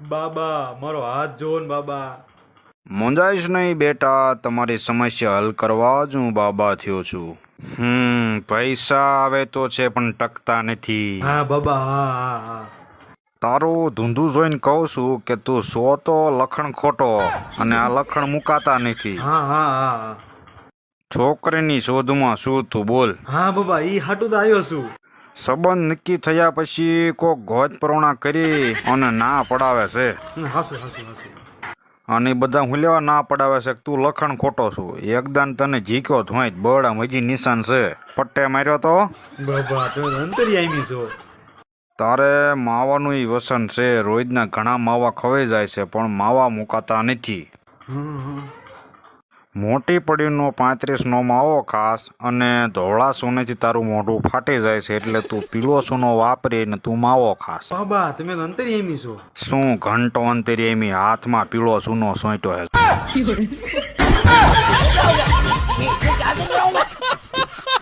બાબા મારો હાથ જોવો ને બાબા. મૂંઝાઈશ નહીં બેટા, તમારી સમસ્યા હલ કરવા જ હું બાબા થયો છું. પૈસા આવે તો છે પણ ટકતા નથી. હા બાબા, હા હા હા. તારું ધૂંધું જોઈને કહું છું કે તું સો તો લખણ ખોટો અને આ લખણ મુકાતા નથી. હા હા હા હા. છોકરીની શોધમાં શું તું બોલ. હા બાબા, ઈ હાટું તો આવ્યો છું. સંબંધ નક્કી થયા પછી કોક ગોજ પરોણા કરી અને ના પડાવે છે. હાસુ હાસુ હાસુ. અને બધા હું લેવા ના પડાવે છે કે તું લખણ ખોટો છું. એકદમ તને જીક્યો ધોઈ બળ હજી નિશાન છે. પટ્ટે માર્યો તો બાબા તમે અંતરિયામી છો. તારે માવાનું ય વ્યસન છે. રોજના ઘણા માવા ખવાઈ જાય છે પણ માવા મુકાતા નથી. મોટી પડીનો 35નો માવો ખાસ અને ધોળા સોનેથી તારું મોઢું ફાટી જાય છે એટલે તું પીળો સોનો વાપરીને તું માવો ખાસ. બાબા તમે તો અંતરિયામી છો. શું ઘંટો અંતરી એમી હાથમાં પીળો સૂનો સોંટ્યો હે.